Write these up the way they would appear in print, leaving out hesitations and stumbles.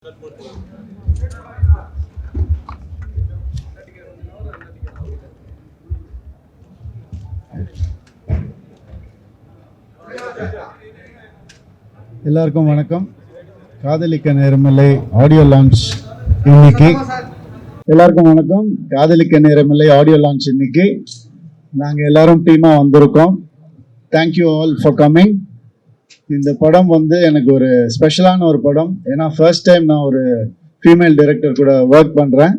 எல்லாருக்கும் வணக்கம். காதலிக்க நேரமில்லை ஆடியோ லான்ச் இன்னைக்கு. எல்லாருக்கும் வணக்கம். காதலிக்க நேரமில்லை ஆடியோ லான்ச் இன்னைக்கு. நாங்கள் எல்லாரும் டீமா வந்திருக்கோம். Thank you all for coming. இந்த படம் எனக்கு ஒரு ஸ்பெஷலான ஒரு படம். ஏன்னா ஃபர்ஸ்ட் டைம் நான் ஒரு ஃபீமேல் டைரக்டர் கூட ஒர்க் பண்ணுறேன்.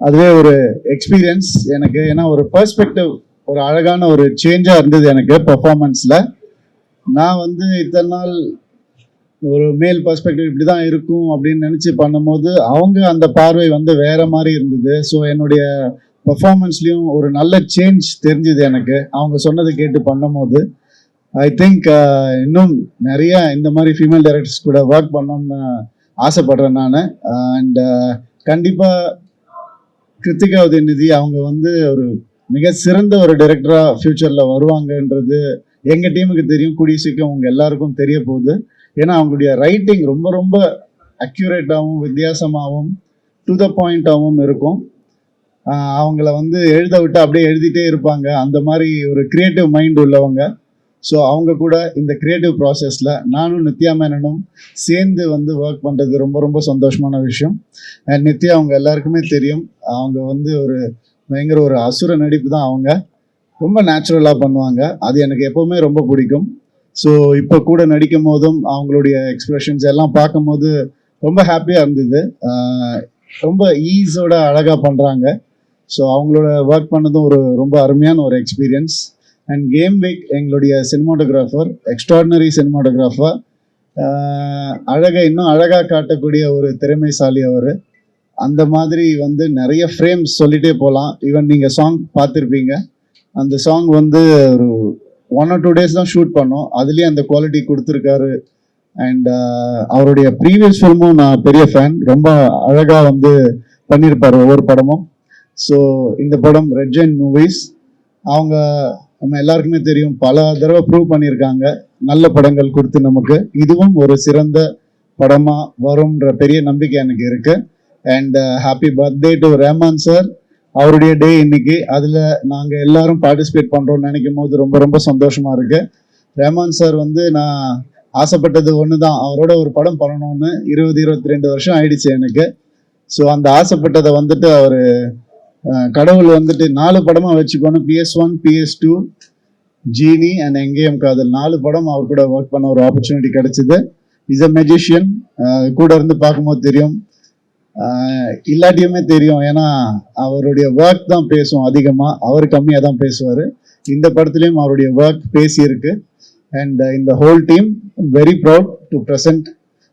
அதுவே ஒரு எக்ஸ்பீரியன்ஸ் எனக்கு. ஏன்னா ஒரு பெர்ஸ்பெக்டிவ், ஒரு அழகான ஒரு சேஞ்சாக இருந்தது எனக்கு பெர்ஃபார்மன்ஸில். நான் இத்தனை நாள் ஒரு மேல் பெர்ஸ்பெக்டிவ் இப்படி தான் இருக்கும் அப்படின்னு நினச்சி பண்ணும்போது அவங்க அந்த பார்வை வேற மாதிரி இருந்தது. ஸோ என்னுடைய பெர்ஃபார்மன்ஸ்லேயும் ஒரு நல்ல சேஞ்ச் தெரிஞ்சுது எனக்கு, அவங்க சொன்னதை கேட்டு பண்ணும்போது. ஐ திங்க் இன்னும் நிறைய இந்த மாதிரி ஃபீமேல் டைரக்டர்ஸ் கூட ஒர்க் பண்ணணும்னு ஆசைப்படுறேன் நான். அண்ட் கண்டிப்பாக கிருத்திகா உதயநிதி அவங்க ஒரு மிக சிறந்த ஒரு டைரக்டராக ஃப்யூச்சரில் வருவாங்கன்றது எங்கள் டீமுக்கு தெரியும். கூடிய சீக்கிரம் உங்கள் எல்லாருக்கும் தெரிய போகுது. ஏன்னா அவங்களுடைய ரைட்டிங் ரொம்ப ரொம்ப அக்யூரேட்டாகவும் வித்தியாசமாகவும் டு த பாயிண்டாகவும் இருக்கும். அவங்கள எழுத விட்டு அப்படியே எழுதிட்டே இருப்பாங்க. அந்த மாதிரி ஒரு கிரியேட்டிவ் மைண்ட் உள்ளவங்க. ஸோ அவங்க கூட இந்த கிரியேட்டிவ் ப்ராசஸில் நானும் நித்யா மேனனும் சேர்ந்து ஒர்க் பண்ணுறது ரொம்ப ரொம்ப சந்தோஷமான விஷயம். அண்ட் நித்யா அவங்க எல்லாருக்குமே தெரியும், அவங்க ஒரு பயங்கர ஒரு அசுர நடிப்பு தான். அவங்க ரொம்ப நேச்சுரலாக பண்ணுவாங்க. அது எனக்கு எப்போவுமே ரொம்ப பிடிக்கும். ஸோ இப்போ கூட நடிக்கும் போதும் அவங்களுடைய எக்ஸ்பிரஷன்ஸ் எல்லாம் பார்க்கும் போது ரொம்ப ஹாப்பியாக இருந்தது. ரொம்ப ஈஸோட அழகாக பண்ணுறாங்க. ஸோ அவங்களோட ஒர்க் பண்ணதும் ஒரு ரொம்ப அருமையான ஒரு எக்ஸ்பீரியன்ஸ். அண்ட் கேம் வீக் எங்களுடைய சினிமாட்டோகிராஃபர், எக்ஸ்ட்ராடினரி சினிமாட்டோகிராஃபர், அழகை இன்னும் அழகாக காட்டக்கூடிய ஒரு திறமைசாலி அவர். அந்த மாதிரி நிறைய ஃப்ரேம்ஸ் சொல்லிகிட்டே போகலாம். ஈவன் நீங்கள் சாங் பார்த்துருப்பீங்க. அந்த சாங் ஒரு 1 or 2 days தான் ஷூட் பண்ணோம். அதுலேயே அந்த குவாலிட்டி கொடுத்துருக்காரு. அண்ட் அவருடைய ப்ரீவியஸ் ஃபில்மும் நான் பெரிய ஃபேன். ரொம்ப அழகாக பண்ணியிருப்பார் ஒவ்வொரு படமும். ஸோ இந்த படம் ரெட் ஜெயின் மூவிஸ், அவங்க நம்ம எல்லாருக்குமே தெரியும், பல தடவை ப்ரூவ் பண்ணியிருக்காங்க நல்ல படங்கள் கொடுத்து நமக்கு. இதுவும் ஒரு சிறந்த படமாக வரும்ன்ற பெரிய நம்பிக்கை எனக்கு இருக்கு. And happy birthday to Rahman sir. அவருடைய டே இன்னைக்கு. அதில் நாங்கள் எல்லாரும் பார்ட்டிசிபேட் பண்ணுறோம்னு நினைக்கும் போது ரொம்ப ரொம்ப சந்தோஷமாக இருக்கு. ரஹ்மான் சார் நான் ஆசைப்பட்டது ஒன்று தான், அவரோட ஒரு படம் பண்ணணும்னு. 22 வருஷம் ஆயிடுச்சு எனக்கு. ஸோ அந்த ஆசைப்பட்டதை அவர் கடவுள் 4 படமாக வச்சுக்கணும். PS1, PS2, ஜீனி அண்ட் எங்கேயும் காதல், 4 படம் அவர் கூட ஒர்க் பண்ண ஒரு ஆப்பர்ச்சுனிட்டி கிடைச்சிது. Is a magician. கூட இருந்து பார்க்கும்போது தெரியும், இல்லாட்டியுமே தெரியும். ஏன்னா அவருடைய ஒர்க் தான் பேசும் அதிகமாக, அவர் கம்மியாக தான் பேசுவார். இந்த படத்துலையும் அவருடைய ஒர்க் பேசியிருக்கு. அண்ட் இந்த whole team very proud to present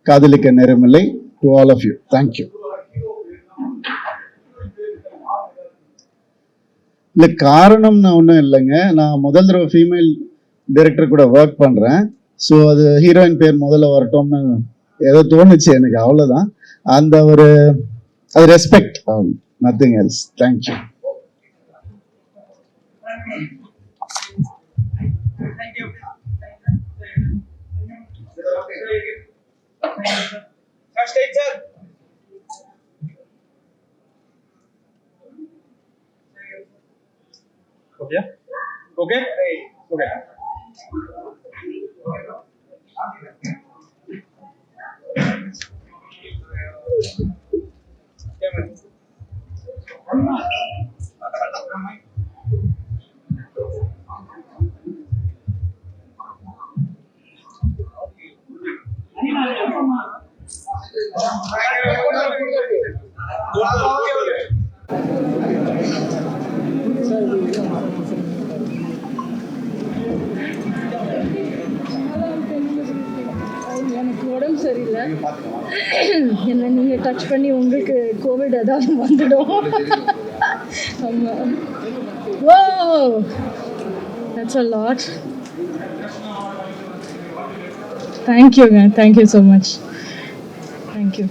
Kadhalikka Neramillai to all of you. Thank you. இல்லை, காரணம்னு ஒன்றும் இல்லைங்க. நான் முதல் தடவை ஃபீமேல் டைரக்டர் கூட ஒர்க் பண்ணுறேன். ஸோ அது ஹீரோயின் பேர் முதல்ல வரட்டும்னு ஏதோ தோணுச்சு எனக்கு, அவ்வளோதான். அந்த ஒரு அது respect, nothing else. Thank you. Okay. Okay. Okay. எனக்கு உடம்பு சரியில்லை. என்ன நீங்கள் டச் பண்ணி உங்களுக்கு கோவிட் ஏதாவது வந்துடும். ஆமாம். ஓ, தட்ஸ் அ லாட். தேங்க்யூங்க. Thank you so much. Thank you.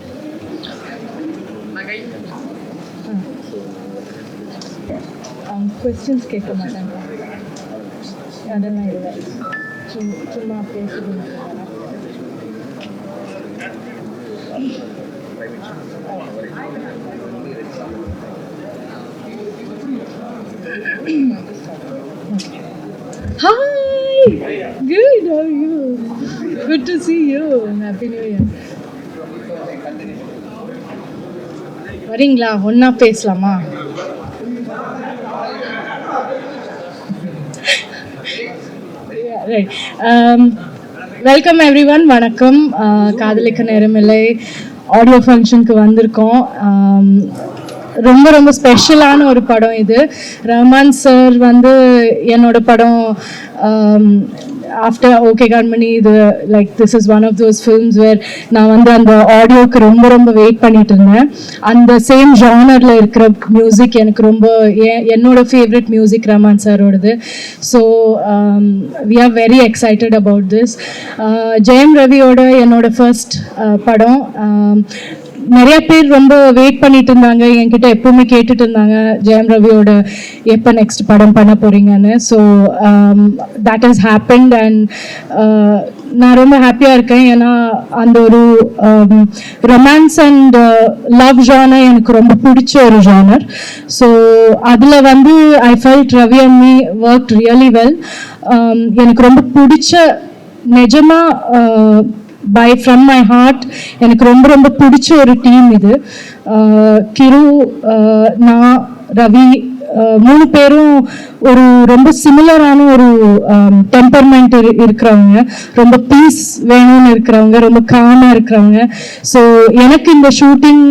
Questions கேட்க மாட்டாங்க, அதெல்லாம் இல்லை. சும்மா பேசுகிறேன். Hi! Good, how are you? Good to see you. Happy New Year. வரீங்களா ஒன்றா பேசலாமா? ரைட். Welcome every one. வணக்கம். காதலிக்க நேரமில்லை ஆடியோ ஃபங்க்ஷனுக்கு வந்திருக்கோம். ரொம்ப ரொம்ப ஸ்பெஷலான ஒரு படம் இது. ரஹ்மான் சார் வந்து என்னோட படம் ஆஃப்டர் ஓகே கண்மணி, இது like this is one of those films where நான் வந்து அந்த ஆடியோவுக்கு ரொம்ப ரொம்ப வெயிட் பண்ணிட்டு இருந்தேன். அந்த சேம் ஜானரில் இருக்கிற மியூசிக் எனக்கு ரொம்ப என்னோட ஃபேவரட் மியூசிக் ரஹ்மான் சாரோடது. So we are very excited about this. Jayam ரவியோட என்னோட ஃபர்ஸ்ட் படம். நிறைய பேர் ரொம்ப வெயிட் பண்ணிட்டு இருந்தாங்க, என்கிட்ட எப்பவுமே கேட்டுட்டு இருந்தாங்க ஜெயம் ரவியோட எப்போ நெக்ஸ்ட் படம் பண்ண போறீங்கன்னு. So that has happened and நான் ரொம்ப ஹாப்பியாக இருக்கேன். ஏன்னா அந்த ஒரு ரொமான்ஸ் அண்ட் லவ் ஜானர் எனக்கு ரொம்ப பிடிச்ச ஒரு ஜானர். ஸோ அதில் வந்து I felt Ravi and me work really well. எனக்கு ரொம்ப பிடிச்ச நிஜமாக ஃப்ரம் மை ஹார்ட் எனக்கு ரொம்ப ரொம்ப பிடிச்ச ஒரு டீம் இது. கிரு, நான், ரவி, 3 பேரும் ஒரு ரொம்ப சிமிலரான ஒரு டெம்பர்மெண்ட் இருக்கிறவங்க, ரொம்ப பீஸ் வேணும்னு இருக்கிறவங்க, ரொம்ப காமாக இருக்கிறவங்க. ஸோ எனக்கு இந்த ஷூட்டிங்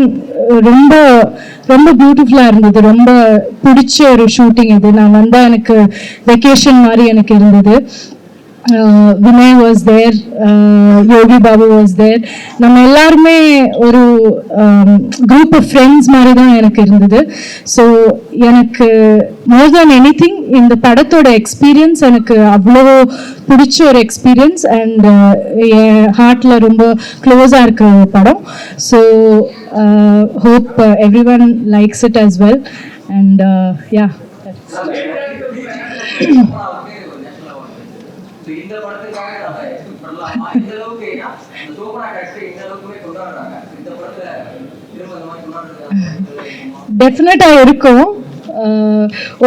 ரொம்ப ரொம்ப பியூட்டிஃபுல்லாக இருந்தது. ரொம்ப பிடிச்ச ஒரு ஷூட்டிங் இது. நான் வந்தால் எனக்கு வெக்கேஷன் மாதிரி எனக்கு இருந்தது. Vinay was there, Yogi Babu was there. நம்ம எல்லாருமே ஒரு குரூப் ஆஃப் ஃப்ரெண்ட்ஸ் மாதிரி தான் எனக்கு இருந்தது. ஸோ எனக்கு மோர் தேன் எனி திங் இந்த படத்தோட எக்ஸ்பீரியன்ஸ் எனக்கு அவ்வளோ பிடிச்ச ஒரு எக்ஸ்பீரியன்ஸ் அண்ட் என் ஹார்ட்டில் ரொம்ப க்ளோஸாக இருக்கிற ஒரு படம். So hope everyone likes it as well and yeah. இந்த படத்துக்காக பண்ணலாமா? இந்த அளவுக்கு சோபனா கட்சி இந்த அளவுக்குமே கொண்டாடுறாங்க. இந்த படத்துல திரும்ப இந்த மாதிரி கொண்டாடுறாங்க. டெஃபினட்டாக இருக்கும்.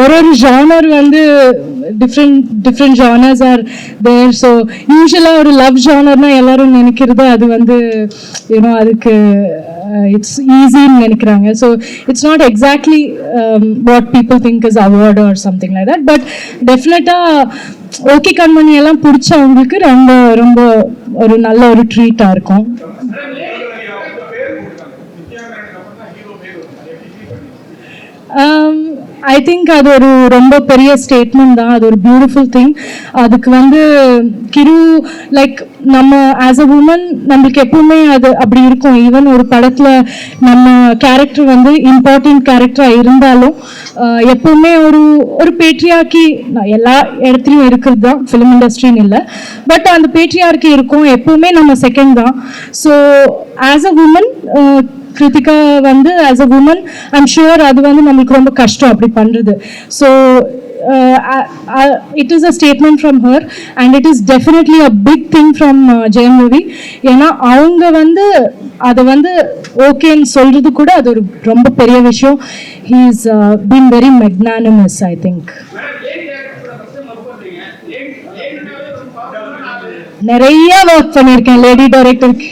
ஒரு ஜானர் வந்து different genres are there. So யூஸ்வலாக ஒரு லவ் ஜானர்னால் எல்லாரும் நினைக்கிறது அது வந்து யூனோ அதுக்கு இட்ஸ் ஈஸின்னு நினைக்கிறாங்க. So it's not exactly what people think is award or something like that. But டெஃபினட்டாக ஓகே கண்மணி எல்லாம் பிடிச்சவங்களுக்கு ரொம்ப ரொம்ப ஒரு நல்ல ஒரு ட்ரீட்டாக இருக்கும். ஐ திங்க் அது ஒரு ரொம்ப பெரிய ஸ்டேட்மெண்ட் தான். அது ஒரு பியூட்டிஃபுல் திங். அதுக்கு வந்து கிரு லைக் நம்ம ஆஸ் அ உமன் நம்மளுக்கு எப்பவுமே அது அப்படி இருக்கும். ஈவன் ஒரு படத்தில் நம்ம கேரக்டர் வந்து இம்பார்ட்டன்ட் கேரக்டராக இருந்தாலும் எப்பவுமே ஒரு ஒரு பேட்ரியார்கி எல்லா இடத்துலையும் இருக்கிறது தான், ஃபிலிம் இண்டஸ்ட்ரின்னு இல்லை. பட் அந்த பேட்ரியார்கி இருக்கும், எப்பவுமே நம்ம செகண்ட் தான். So as a woman Kiruthiga வந்து as a woman I'm sure அது வந்து நம்மளுக்கு ரொம்ப கஷ்டம் அப்படி பண்ணுறது. So it is a statement from her and it is definitely a big thing from Jayam Ravi. ஏன்னா அவங்க வந்து அதை வந்து ஓகேன்னு சொல்கிறது கூட அது ஒரு ரொம்ப பெரிய விஷயம். he is been very magnanimous I think. நிறைய ஒர்க் பண்ணியிருக்கேன் லேடி டைரக்டருக்கு.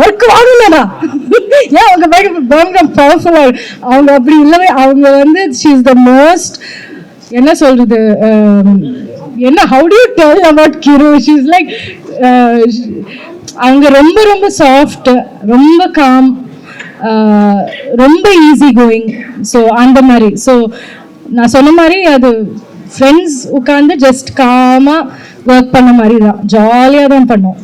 ஒர்க் வாங்கலடா ஏன் அவங்க பயங்கர பவர்ஃபுல்லா அவங்க அப்படி இல்லவே. அவங்க வந்து ஷீ இஸ் த மோஸ்ட் என்ன சொல்றது என்ன how to you tell about கிரு. ஷீ இஸ் லைக் அவங்க ரொம்ப ரொம்ப சாஃப்ட், ரொம்ப காம், ரொம்ப ஈஸி கோயிங். ஸோ அந்த மாதிரி. ஸோ நான் சொன்ன மாதிரி அது ஃப்ரெண்ட்ஸ் உட்காந்து ஜஸ்ட் காமாக ஒர்க் பண்ண மாதிரி தான், ஜாலியாக தான் பண்ணோம்.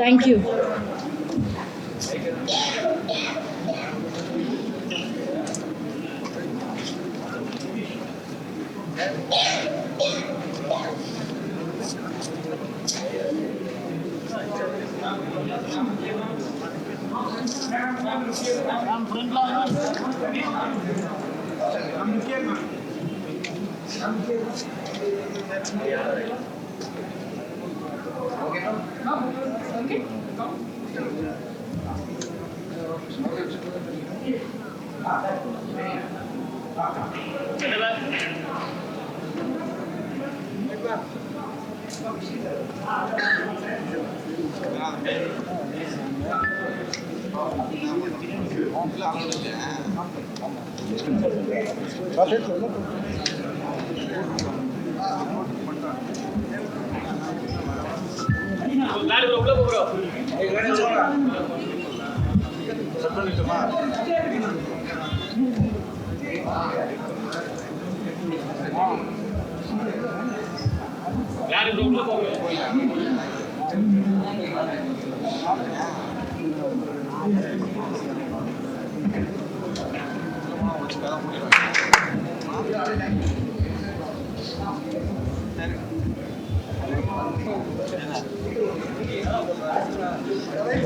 Thank you. Okay.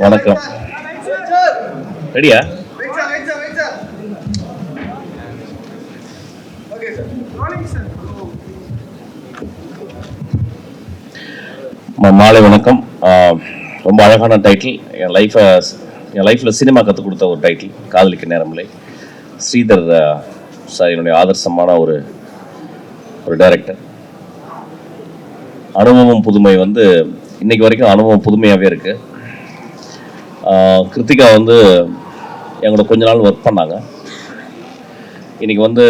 வணக்கம். ரெடியா? மாலை வணக்கம். ரொம்ப அழகான டைட்டில். என் லைஃப்பில் சினிமா கற்றுக் கொடுத்த ஒரு டைட்டில், காதலிக்க நேரமில்லை. ஸ்ரீதர் சார் என்னுடைய ஆதர்சமான ஒரு டைரக்டர். அனுபவம் புதுமை வந்து இன்னைக்கு வரைக்கும் அனுபவம் புதுமையாகவே இருக்குது. கிருத்திகா வந்து எங்களோட கொஞ்ச நாள் ஒர்க் பண்ணாங்க. இன்றைக்கி வந்து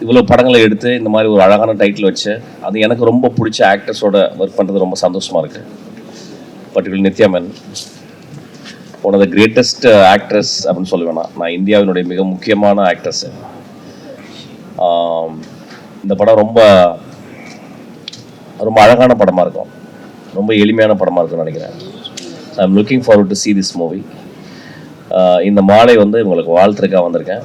இவ்வளோ படங்களை எடுத்து இந்த மாதிரி ஒரு அழகான டைட்டில் வச்சு, அது எனக்கு ரொம்ப பிடிச்ச ஆக்டர்ஸோட ஒர்க் பண்ணுறது ரொம்ப சந்தோஷமாக இருக்குது. Particular Nithya Menen, one of the greatest actress அப்படின்னு சொல்லுவேன். நான் இந்தியாவினுடைய மிக முக்கியமான ஆக்ட்ரஸ்ஸு. இந்த படம் ரொம்ப ரொம்ப அழகான படமாக இருக்கும், ரொம்ப எளிமையான படமாக இருக்கும்னு நினைக்கிறேன். I am looking forward to see this movie. இந்த மாலை வந்து உங்களுக்கு வாழ்த்துறதுக்காக வந்திருக்கேன்.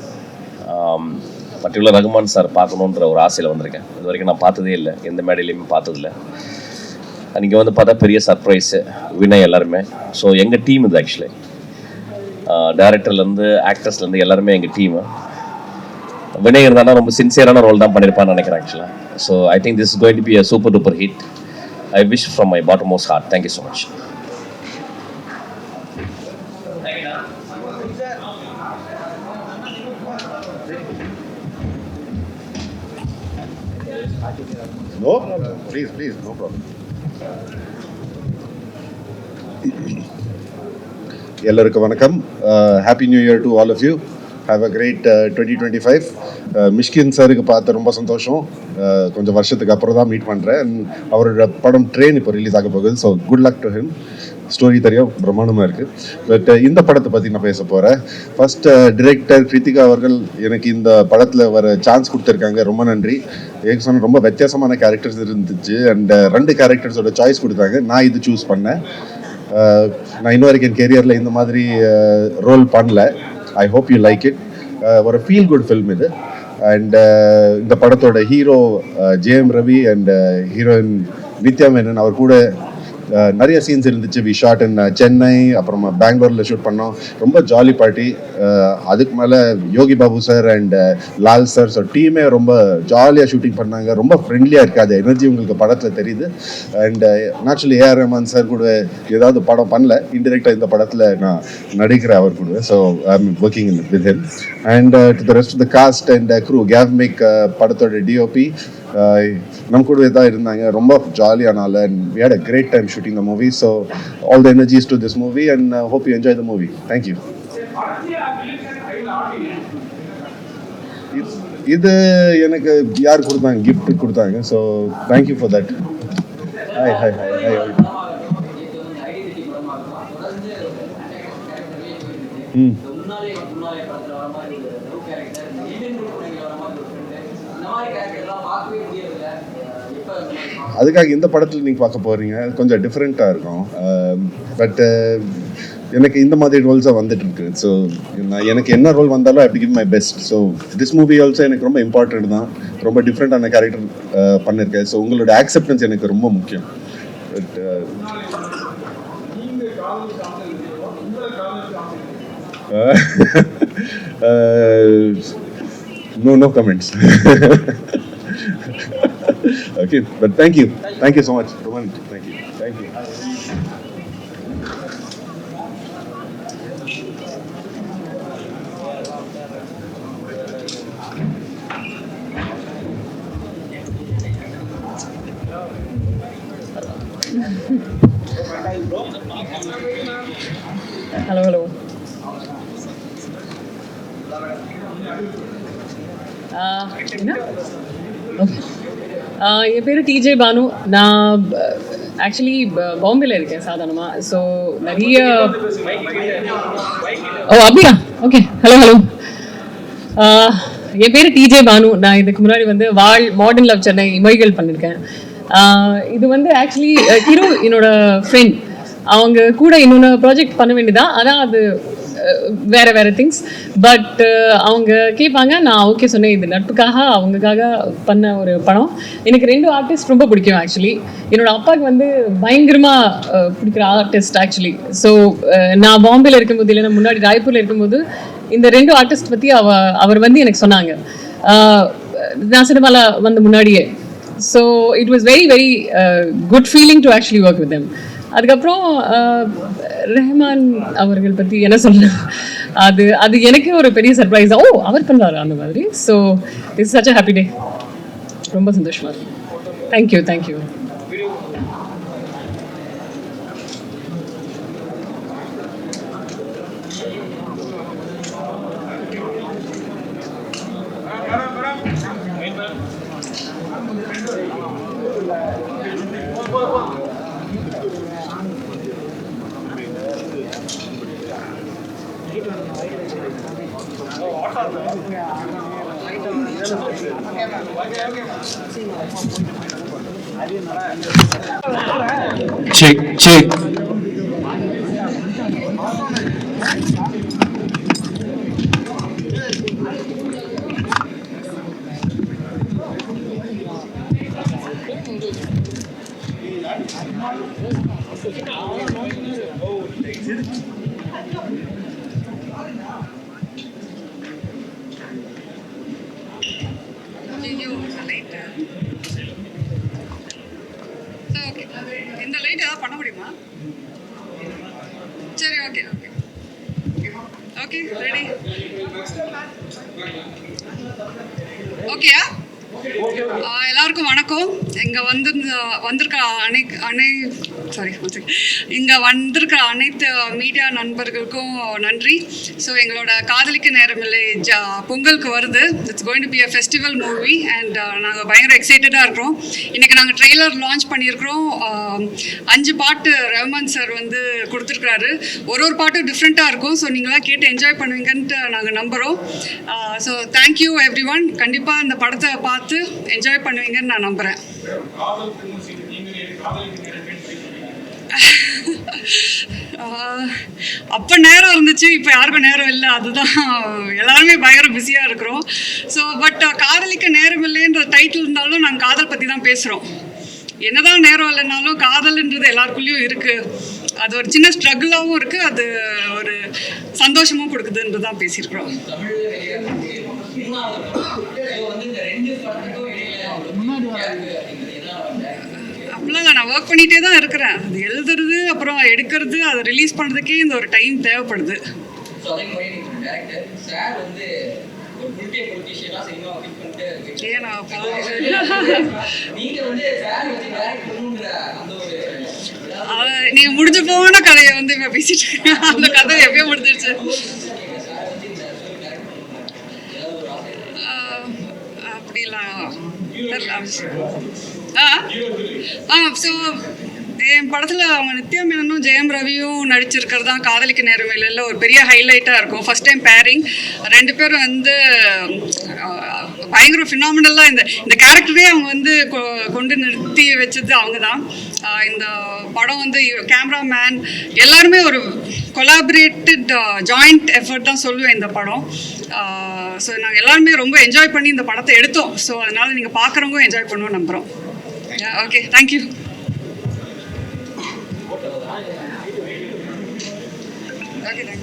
பர்டிகுலர் ரகுமான் சார் பார்க்கணுன்ற ஒரு ஆசையில் வந்திருக்கேன். இது வரைக்கும் நான் பார்த்ததே இல்லை, எந்த மேடையிலையுமே பார்த்ததில்லை. நீங்கள் வந்து பார்த்தா பெரிய சர்ப்ரைஸு, வினய் எல்லாருமே. ஸோ எங்கள் டீம் இது ஆக்சுவலி, டைரக்டர்லேருந்து ஆக்டர்ஸ்லேருந்து எல்லாருமே எங்கள் டீமு. வினய் இருந்தாலும் ரொம்ப சின்சியரான ரோல் தான் பண்ணியிருப்பான்னு நினைக்கிறேன் ஆக்சுவலாக. So I think this is going to be a super duper hit. I wish from my bottom most heart. Thank you so much. No problem. Please, no problem. எல்லாருக்கும் வணக்கம். Happy new year to all of you. Have a great 2025. Mysskin சாருக்கு பார்த்து ரொம்ப சந்தோஷம். கொஞ்சம் வருஷத்துக்கு அப்புறம் தான் மீட் பண்ணுறேன். அவரோட படம் ட்ரெயின் இப்போ ரிலீஸ் ஆக போகுது. So good luck to him. Story தெரியும், பிரமாண்டமாக இருக்குது. பட் இந்த படத்தை பற்றி நான் பேச போகிறேன். ஃபர்ஸ்ட் டிரெக்டர் கிருத்திகா அவர்கள் எனக்கு இந்த படத்தில் வர சான்ஸ் கொடுத்துருக்காங்க, ரொம்ப நன்றி. எனக்கு சொன்ன ரொம்ப வித்தியாசமான கேரக்டர்ஸ் இருந்துச்சு. அண்ட் 2 கேரக்டர்ஸோட சாய்ஸ் கொடுத்தாங்க, நான் இது சூஸ் பண்ணேன். நான் இன்ன வரைக்கும் என் கெரியரில் இந்த மாதிரி ரோல் பண்ணல. I hope you like it. ஒரு ஃபீல் குட் ஃபில்ம் இது. அண்ட் இந்த படத்தோட hero Jayam Ravi and heroine Nithya Menon, அவர் கூட நிறைய சீன்ஸ் இருந்துச்சு. வி ஷாட் இன் சென்னை, அப்புறமா பெங்களூரில் ஷூட் பண்ணோம். ரொம்ப ஜாலி பார்ட்டி. அதுக்கு மேலே Yogi Babu sir and Lal sir, so டீமே ரொம்ப ஜாலியாக ஷூட்டிங் பண்ணாங்க. ரொம்ப ஃப்ரெண்ட்லியாக இருக்காது, எனர்ஜி உங்களுக்கு படத்தில் தெரியுது. And naturally A R Rahman sir கூட ஏதாவது படம் பண்ணல, இன்டெரக்டாக இந்த படத்தில் நான் நடிக்கிறேன் அவர் கூட. So I am working with him. And to the rest of the cast and crew, Gavemic படத்தோட டிஓபி நம்ம கூடவே தான் இருந்தாங்க. ரொம்ப ஜாலியானால and we had a great time shooting the movie. So all the energies to this movie and hope you enjoy the movie. Thank you. இது எனக்கு யார் கொடுத்தாங்க, gift கொடுத்தாங்க. So thank you for that. Hi. அதுக்காக இந்த படத்தில் நீங்கள் பார்க்க போகிறீங்க, கொஞ்சம் டிஃப்ரெண்ட்டாக இருக்கும். பட் எனக்கு இந்த மாதிரி ரோல்ஸாக வந்துட்டு இருக்கு. ஸோ நான் எனக்கு என்ன ரோல் வந்தாலும் I give my best. So this movie also எனக்கு ரொம்ப இம்பார்ட்டன்ட் தான். ரொம்ப டிஃப்ரெண்ட்டான கேரக்டர் பண்ணியிருக்கேன். ஸோ உங்களோட ஆக்செப்டன்ஸ் எனக்கு ரொம்ப முக்கியம். But no comments. Okay, but thank you so much, Roman. Thank you. Hello என்ன ஓகே என் பேர் டிஜே பானு. நான் ஆக்சுவலி பாம்பேல இருக்கேன் சாதாரணமாக. ஸோ நிறைய அப்படியா ஓகே ஹலோ என் பேர் டிஜே பானு. நான் இதுக்கு முன்னாடி வந்து வாழ் மாடர்ன் லவ் சென்னை இமைகள் பண்ணியிருக்கேன். இது வந்து ஆக்சுவலி ஹீரோ என்னோட ஃப்ரெண்ட். அவங்க கூட இன்னொன்று ப்ராஜெக்ட் பண்ண வேண்டியதான், ஆனால் அது வேறு திங்ஸ். பட் அவங்க கேட்பாங்க, நான் ஓகே சொன்னேன். இது நட்புக்காக அவங்களுக்காக பண்ண ஒரு படம். எனக்கு 2 ஆர்டிஸ்ட் ரொம்ப பிடிக்கும் ஆக்சுவலி. என்னோட அப்பாவுக்கு வந்து பயங்கரமாக பிடிக்கிற ஆர்டிஸ்ட் ஆக்சுவலி. ஸோ நான் பாம்பேல இருக்கும்போது, இல்லைன்னா முன்னாடி ராய்ப்பூரில் இருக்கும்போது இந்த 2 ஆர்டிஸ்ட் பற்றி அவர் வந்து எனக்கு சொன்னாங்க, நான் சினிமாவில் வந்த முன்னாடியே. So it was very very good feeling to actually work with them. அதுக்கப்புறம் ரெஹ்மான் அவர்கள் பற்றி என்ன சொல்கிறேன், அது எனக்கு ஒரு பெரிய சர்ப்ரைஸ். ஓ அவர் பண்ணுறாரு அந்த மாதிரி. So it's such a happy day. ரொம்ப சந்தோஷமாக இருக்கு. தேங்க்யூ. Check. இந்த லைட் ஏதாவது பண்ண முடியுமா? சரி ஓகே ரெடி ஓகேயா? எல்லாருக்கும் வணக்கம். இங்கே வந்திருக்க அனைத்து மீடியா நண்பர்களுக்கும் நன்றி. ஸோ எங்களோட காதலிக்க நேரமில்லை பொங்கலுக்கு வருது. It's going to be a festival movie and நாங்கள் பயங்கர எக்ஸைட்டடாக இருக்கிறோம். இன்றைக்கி நாங்கள் ட்ரெய்லர் லான்ச் பண்ணியிருக்கிறோம். 5 பாட்டு ரஹ்மான் சார் வந்து கொடுத்துருக்குறாரு. ஒரு பாட்டும் டிஃப்ரெண்ட்டாக இருக்கும். ஸோ நீங்களாம் கேட்டு என்ஜாய் பண்ணுவீங்கன்ட்டு நாங்கள் நம்புகிறோம். So thank you every one. கண்டிப்பாக இந்த படத்தை பார்த்து என்ஜாய் பண்ணுவீங்கன்னு நான் நம்புகிறேன். அப்போ நேரம் இருந்துச்சு, இப்போ யாருக்கும் நேரம் இல்லை. அதுதான் எல்லாருமே பயங்கர பிஸியாக இருக்கிறோம். ஸோ பட் காதலிக்க நேரம் இல்லைன்ற டைட்டில் இருந்தாலும் நாங்கள் காதல் பற்றி தான் பேசுகிறோம். என்னதான் நேரம் இல்லைனாலும் காதல்ன்றது எல்லாருக்குள்ளேயும் இருக்குது. அது ஒரு சின்ன ஸ்ட்ரகிளாகவும் இருக்குது, அது ஒரு சந்தோஷமும் கொடுக்குதுன்றது தான் பேசியிருக்கிறோம். அப்படிலாம் நான் ஒர்க் பண்ணிகிட்டே தான் இருக்கிறேன். அது எழுதுறது அப்புறம் எடுக்கிறது, அதை ரிலீஸ் பண்ணுறதுக்கே இந்த ஒரு டைம் தேவைப்படுது. நீங்க முடிஞ்சு போன கதையை வந்து இப்ப பேசிட்டு இருக்கேன். அந்த கதை எப்பயோ முடிஞ்சிருச்சு. அப்படிலாம் ஸோ என் படத்தில் அவங்க நித்யா மேனனும் ஜெயம் ரவியும் நடிச்சிருக்கிறது தான் காதலிக்க நேரமில்லையில் ஒரு பெரிய ஹைலைட்டாக இருக்கும். First time bearing. 2 பேரும் வந்து பயங்கர ஃபினாமினலாக இந்த கேரக்டரே அவங்க வந்து கொண்டு நிறுத்தி வச்சது அவங்க தான். இந்த படம் வந்து கேமராமேன் எல்லாருமே ஒரு கொலாபரேட்டட் ஜாயிண்ட் எஃபர்ட் தான் சொல்லுவேன் இந்த படம். ஸோ நாங்கள் எல்லாருமே ரொம்ப என்ஜாய் பண்ணி இந்த படத்தை எடுத்தோம். ஸோ அதனால் நீங்கள் பார்க்குறவங்க என்ஜாய் பண்ணுவோம் நம்புகிறோம். Okay thank you. Okay, thank you.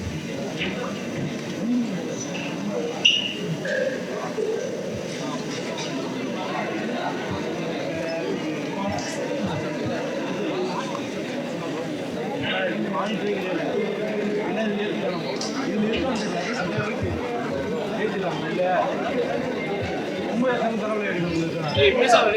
பேசாத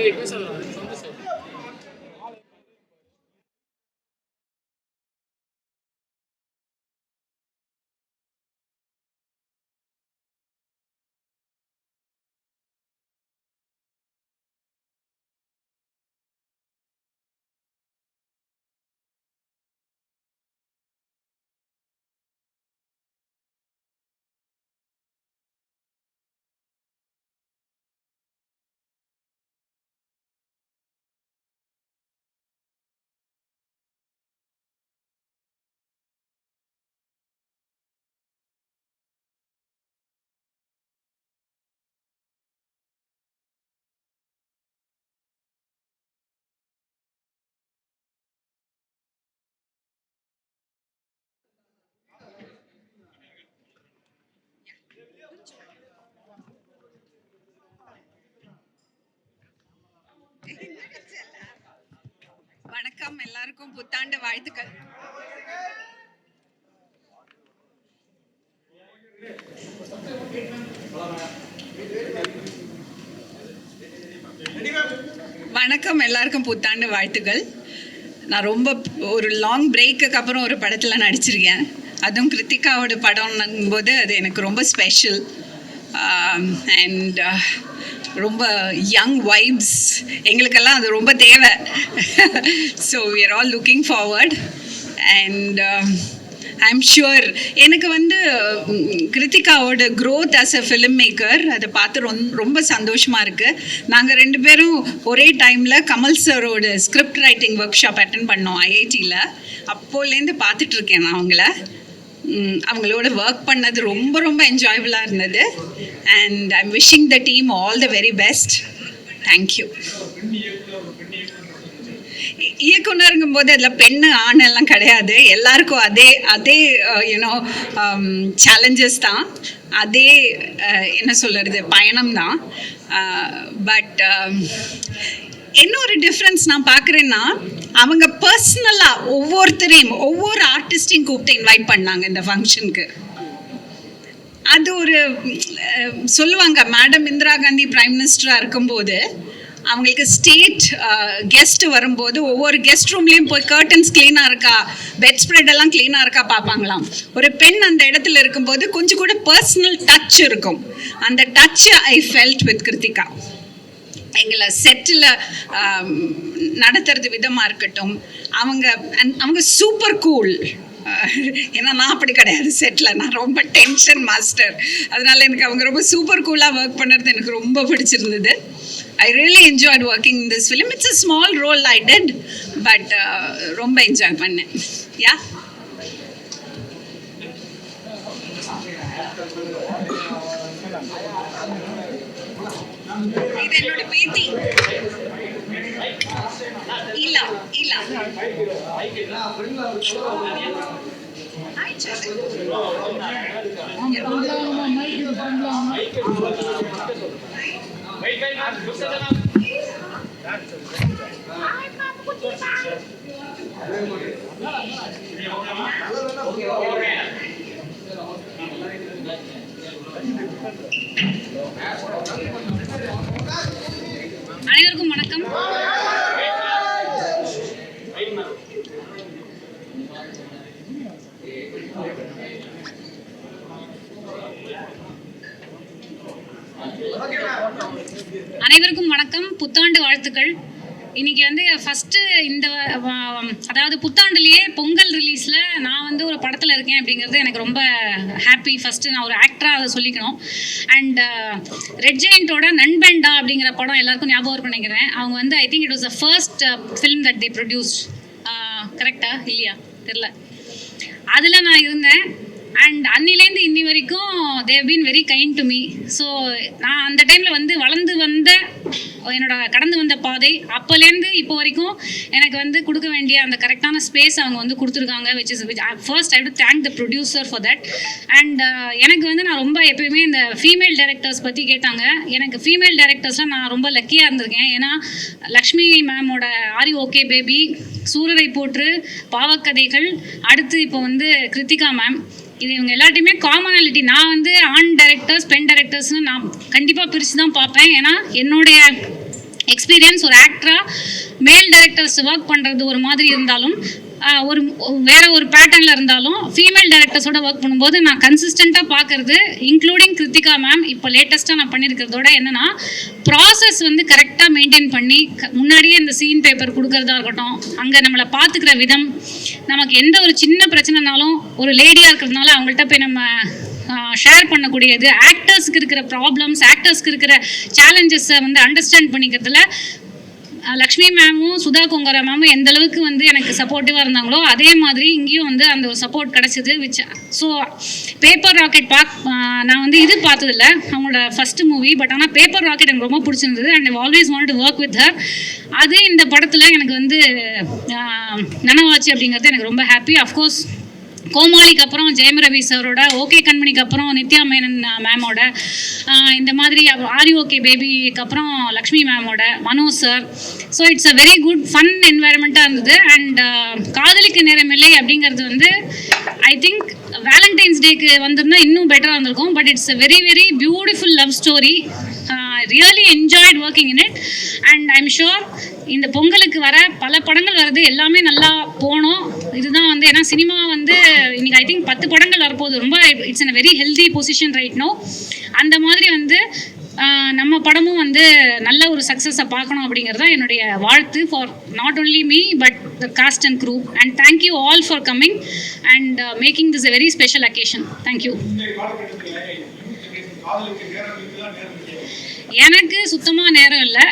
வணக்கம், எல்லாருக்கும் புத்தாண்டு வாழ்த்துக்கள். வணக்கம், எல்லாருக்கும் புத்தாண்டு வாழ்த்துக்கள். நான் ரொம்ப ஒரு லாங் பிரேக்குக்கு அப்புறம் ஒரு படத்தில் நடிச்சிருக்கேன். அதுவும் கிருத்திகாவோட படம்னும் போது அது எனக்கு ரொம்ப ஸ்பெஷல். அண்ட் ரொம்ப யங் வைப்ஸ் எங்களுக்கெல்லாம் அது ரொம்ப தேவை. So we are all looking forward. And I am sure எனக்கு வந்து கிருத்திகாவோட growth as a film maker அதை பார்த்து ரொம்ப சந்தோஷமாக இருக்குது. நாங்கள் 2 பேரும் ஒரே டைமில் கமல் சரோட script writing workshop attend பண்ணோம் ஐஐடியில். அப்போலேருந்து பார்த்துட்ருக்கேன் நான் அவங்களோட ஒர்க் பண்ணது ரொம்ப ரொம்ப என்ஜாயபுளாக இருந்தது. And I am wishing the team all the very best. Thank you. இயக்குனருங்கும் போது அதில் பெண்ணு ஆண் எல்லாம் கிடையாது. எல்லாருக்கும் அதே யூனோ சேலஞ்சஸ் தான், அதே என்ன சொல்கிறது பயணம் தான். பட் என்ன ஒரு டிஃப்ரென்ஸ் நான் பார்க்குறேன்னா, அவங்க பர்சனலாக ஒவ்வொரு ஆர்டிஸ்டையும் கூப்பிட்டு இன்வைட் பண்ணாங்க இந்த ஃபங்க்ஷனுக்கு. அது ஒரு சொல்லுவாங்க, மேடம் இந்திரா காந்தி பிரைம் மினிஸ்டராக இருக்கும்போது அவங்களுக்கு ஸ்டேட் கெஸ்ட் வரும்போது ஒவ்வொரு கெஸ்ட் ரூம்லேயும் போய் கர்டன்ஸ் க்ளீனாக இருக்கா, பெட் ஸ்ப்ரெட் எல்லாம் க்ளீனாக இருக்கா பார்ப்பாங்களாம். ஒரு பெண் அந்த இடத்துல இருக்கும்போது கொஞ்சம் கூட பர்சனல் டச் இருக்கும். அந்த touch I felt with Kiruthiga. எங்களை செட்டில் நடத்துறது விதமாக இருக்கட்டும், அவங்க சூப்பர் கூல். ஏன்னா நான் அப்படி கிடையாது செட்டில், நான் ரொம்ப டென்ஷன் மாஸ்டர். அதனால எனக்கு அவங்க ரொம்ப சூப்பர் கூலாக ஒர்க் பண்ணுறது எனக்கு ரொம்ப பிடிச்சிருந்தது. I really enjoyed working in this film. It's a small role I did, but ரொம்ப என்ஜாய் பண்ணேன். Yeah. இது என்னோட பேத்தி இல்ல அனைவருக்கும் வணக்கம். அனைவருக்கும் வணக்கம், புத்தாண்டு வாழ்த்துக்கள். இன்றைக்கி வந்து ஃபஸ்ட்டு அதாவது புத்தாண்டுலேயே பொங்கல் ரிலீஸில் நான் வந்து ஒரு படத்தில் இருக்கேன் அப்படிங்கிறது எனக்கு ரொம்ப ஹாப்பி. ஃபஸ்ட்டு நான் ஒரு ஆக்டராக அதை சொல்லிக்கணும். அண்ட் ரெட் ஜெயண்டோட நண்பண்டா அப்படிங்கிற படம் எல்லாருக்கும் ஞாபகம் இருக்குன்னு நினைக்கிறேன். அவங்க வந்து I think it was the first film that they produced. கரெக்டாக இல்லையா தெரில, அதில் நான் இருந்தேன். அண்ட் அன்னிலேருந்து இன்னி வரைக்கும் they've been very kind to me. So நான் அந்த டைமில் வந்து வளர்ந்து வந்த கடந்து வந்த பாதை அப்போலேருந்து இப்போ வரைக்கும் எனக்கு வந்து கொடுக்க வேண்டிய அந்த கரெக்டான ஸ்பேஸ் அவங்க வந்து கொடுத்துருக்காங்க. First I to thank the producer for that. And எனக்கு வந்து நான் ரொம்ப எப்பயுமே இந்த ஃபீமேல் டைரக்டர்ஸ் பற்றி கேட்டாங்க. எனக்கு ஃபீமேல் டைரக்டர்ஸில் நான் ரொம்ப லக்கியாக இருந்திருக்கேன். ஏன்னா லக்ஷ்மி மேமோட ஆரி ஓகே பேபி, சூரரை போற்று, பாவக்கதைகள், அடுத்து இப்போ வந்து கிருத்திகா மேம், இது இவங்க எல்லாத்தையுமே காமனாலிட்டி. நான் வந்து ஆண் டைரக்டர்ஸ் பெண் டைரக்டர்ஸ்னு நான் கண்டிப்பாக பிரித்து தான் பார்ப்பேன். ஏன்னா என்னுடைய எக்ஸ்பீரியன்ஸ் ஒரு ஆக்டராக மேல் டைரக்டர்ஸ் ஒர்க் பண்ணுறது ஒரு மாதிரி இருந்தாலும், வேறு ஒரு பேட்டர்னில் இருந்தாலும் ஃபீமேல் டைரக்டர்ஸோட ஒர்க் பண்ணும்போது நான் கன்சிஸ்டண்ட்டாக பார்க்குறது, இன்க்ளூடிங் கிருத்திகா மேம் இப்போ லேட்டஸ்ட்டாக நான் பண்ணியிருக்கிறதோட என்னென்னா, ப்ராசஸ் வந்து கரெக்டாக மெயின்டைன் பண்ணி முன்னாடியே இந்த சீன் பேப்பர் கொடுக்கறதா இருக்கட்டும், அங்கே நம்மளை பார்த்துக்கிற விதம், நமக்கு எந்த ஒரு சின்ன பிரச்சனைனாலும் ஒரு லேடியாக இருக்கிறதுனால அவங்கள்ட்ட போய் நம்ம ஷேர் பண்ணக்கூடியது, ஆக்டர்ஸ்க்கு இருக்கிற ப்ராப்ளம்ஸ், ஆக்டர்ஸ்க்கு இருக்கிற சேலஞ்சஸை வந்து அண்டர்ஸ்டாண்ட் பண்ணிக்கிறதுல லக்ஷ்மி மேமும் சுதா கொங்கரா மேமும் எந்த அளவுக்கு வந்து எனக்கு சப்போர்ட்டிவாக இருந்தாங்களோ அதே மாதிரி இங்கேயும் வந்து அந்த ஒரு சப்போர்ட் கிடச்சிது. ஸோ பேப்பர் ராக்கெட் நான் வந்து இது பார்த்ததில்ல அவங்களோட ஃபஸ்ட்டு மூவி, பட் ஆனால் பேப்பர் ராக்கெட் எனக்கு ரொம்ப பிடிச்சிருந்தது. And I always want to work with her. அது இந்த படத்தில் எனக்கு வந்து நனவாச்சு அப்படிங்கிறது எனக்கு ரொம்ப ஹாப்பி. அஃப்கோர்ஸ் கோமாளிக்கு அப்புறம் ஜெயம் ரவி சாரோட, ஓகே கண்மணிக்கு அப்புறம் நித்யா மேனன் மேமோட, இந்த மாதிரி ஆரி ஓகே பேபிக்கு அப்புறம் லக்ஷ்மி மேமோட, Manoj sir. So it's a very good fun என்வாயர்மெண்ட்டாக இருந்தது. அண்ட் காதலிக்க நேரமில்லை அப்படிங்கிறது வந்து ஐ திங்க் வேலண்டைன்ஸ் டேக்கு வந்திருந்தால் இன்னும் பெட்டராக இருந்திருக்கும். But it's a very very beautiful love story. Really enjoyed working in it. And I am sure இந்த பொங்கலுக்கு வர பல படங்கள் வருது, எல்லாமே நல்லா போனோம். இதுதான் வந்து ஏன்னா சினிமா வந்து இன்னைக்கு ஐ திங்க் 10 படங்கள் வரப்போகுது. ரொம்ப it's in a very healthy position right no. அந்த மாதிரி வந்து நம்ம படமும் வந்து நல்ல ஒரு சக்ஸஸை பார்க்கணும் அப்படிங்கிறது என்னுடைய வாழ்த்து for not only me but the cast and crew. And thank you all for coming and making this a very special occasion. Thank you. எனக்கு சுத்தமாக நேரம் இல்லை.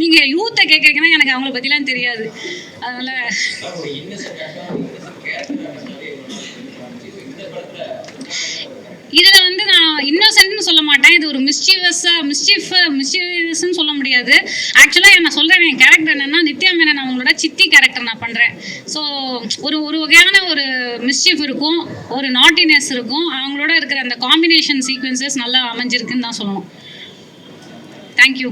நீங்கள் யூத்தை கேட்குறீங்கன்னா எனக்கு அவங்கள பற்றிலாம் தெரியாது. அதனால் இதில் வந்து நான் இன்னோசென்ட்னு சொல்ல மாட்டேன். இது ஒரு மிஸ்சீவஸ்ன்னு சொல்ல முடியாது. ஆக்சுவலாக நான் சொல்கிறேன், என் கேரக்டர் என்னென்னா நித்யா மேனன் அவங்களோட சித்தி கேரக்டர் நான் பண்ணுறேன். ஸோ ஒரு வகையான ஒரு மிஸ்சீஃப் இருக்கும், ஒரு நாட்டினஸ் இருக்கும். அவங்களோட இருக்கிற அந்த காம்பினேஷன் சீக்வன்சஸ் நல்லா அமைஞ்சிருக்குன்னு தான் சொல்லணும். தேங்க்யூ.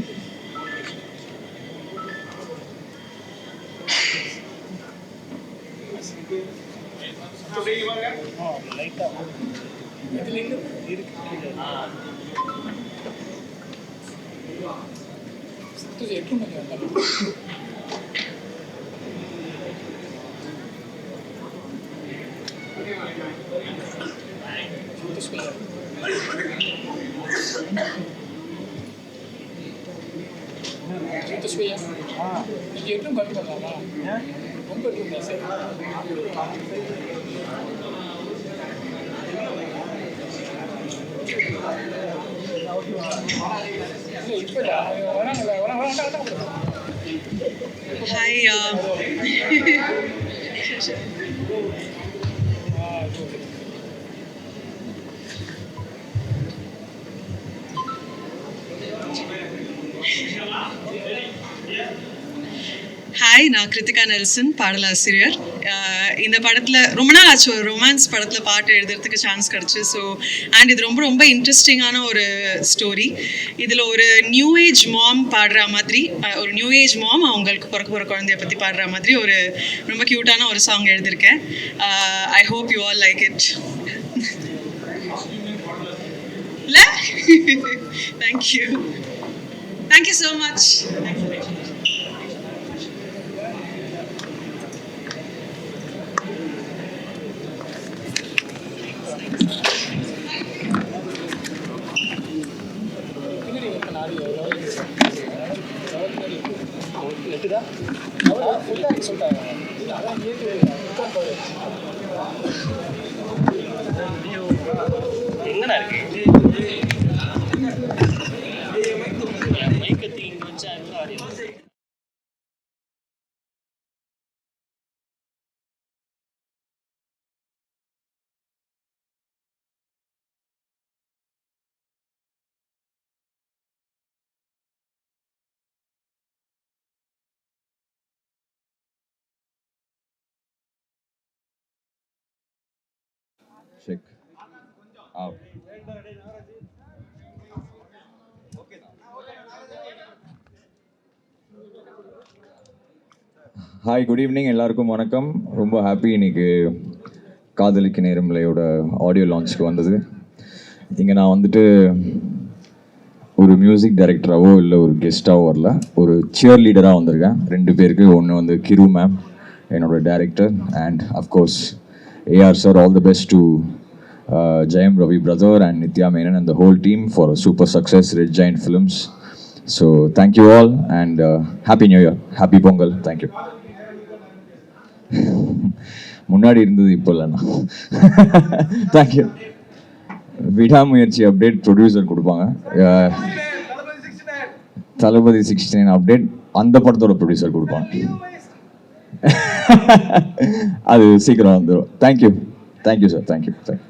Hi. ஹாய், நான் கிருத்திகா நெல்சன், பாடலாசிரியர். இந்த படத்தில் ரொம்ப நாள் ஆச்சு ஒரு ரொமான்ஸ் படத்தில் பாட்டு எழுதுறதுக்கு சான்ஸ் கிடச்சி. ஸோ அண்ட் இது ரொம்ப ரொம்ப இன்ட்ரெஸ்டிங்கான ஒரு ஸ்டோரி. இதில் ஒரு நியூ ஏஜ் மாம் பாடுற மாதிரி, ஒரு நியூ ஏஜ் மாம் அவங்களுக்கு பிறக்க போகிற குழந்தைய பற்றி பாடுற மாதிரி ஒரு ரொம்ப க்யூட்டான ஒரு சாங் எழுதியிருக்கேன். ஐ hope you all like it. இல்லை? தேங்க்யூ. Thank you so much. எங்கடா இருக்கு check out. Hi, good evening, எல்லாருக்கும் வணக்கம். ரொம்ப ஹாப்பி இன்னைக்கு காதலிக்க நேரமில்லையோட ஆடியோ லான்ச்சுக்கு வந்தது. இங்கே நான் வந்துட்டு ஒரு மியூசிக் டைரக்டராகவோ இல்லை ஒரு கெஸ்ட்டாகவோ வரல, ஒரு சியர் லீடராக வந்திருக்கேன். 2 பேருக்கு. ஒன்று வந்து கிரு மேம், என்னோட director, and of course AR sir. All the best to Jayam Ravi brother and Nithya Menon and the whole team for a super success, Red Giant Films. So thank you all and Happy New Year, Happy Pongal. Thank you. முன்னாடி இருந்தது இப்போ இல்லைண்ணா. Thank you. விடாமுயற்சி update producer கொடுப்பாங்க. தளபதி 69 update அந்த படத்தோட producer கொடுப்பாங்க. அது சீக்கிரம் வந்துடும். Thank you. Thank you sir. Thank you. Thank you.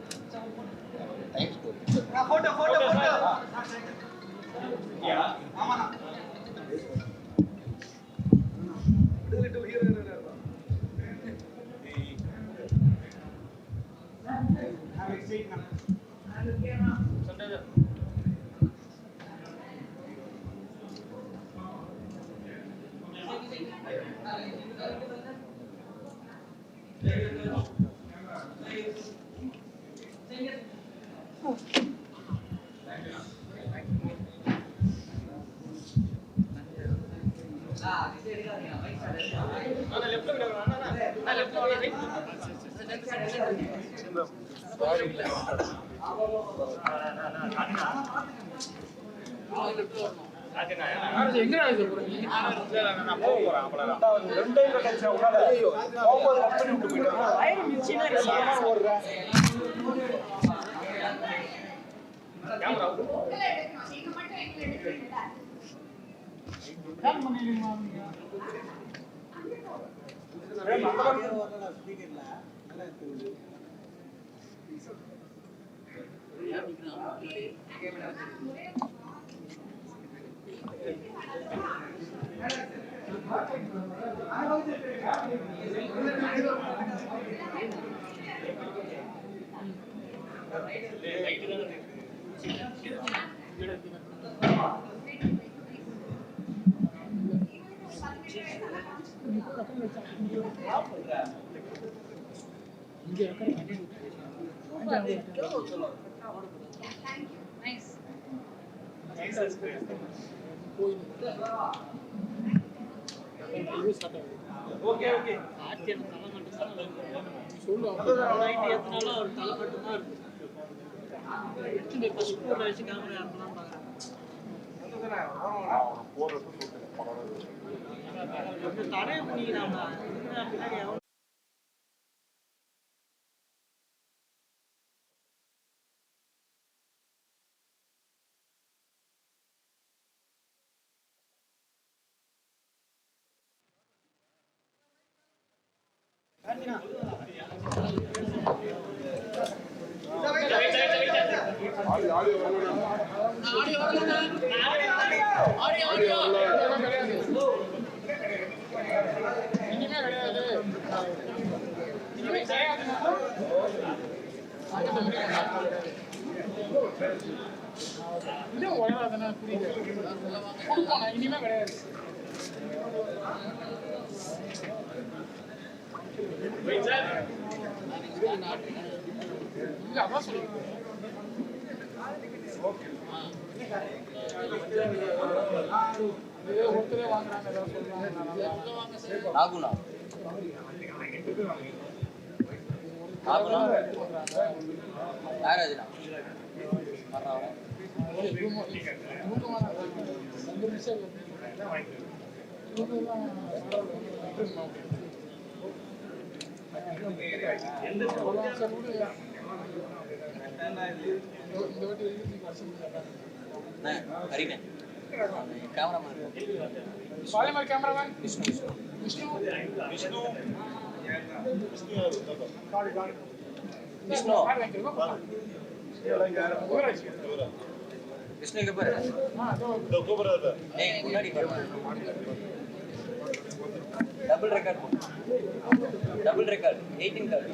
Double record, 18 card.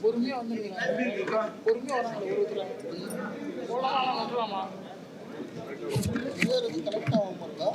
பொறுமையா வந்து பொறுமையா வராங்க போலாமா கரெக்டா வாங்க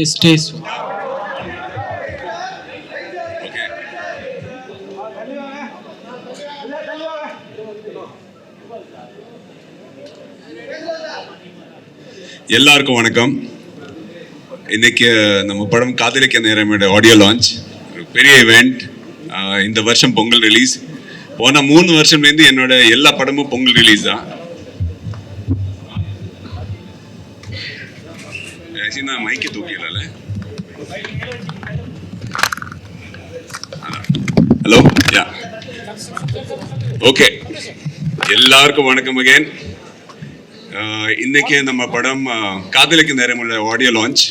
Taste. எல்லாருக்கும் வணக்கம். இன்னைக்கு நம்ம படம் காதலிக்க நேரமோட ஆடியோ லான்ச், ஒரு பெரிய ஈவெண்ட். இந்த வருஷம் பொங்கல் ரிலீஸ். போன 3 வருஷம்லேருந்து என்னோட எல்லா படமும் பொங்கல் ரிலீஸ் தான். நான் மைக்கை தூக்கிடல. ஹலோ, யா, ஓகே. எல்லாருக்கும் வணக்கம் அகைன். இன்னைக்கு நம்ம படம் காதலிக்கு நேரமுள்ள ஆடியோ லான்ச்.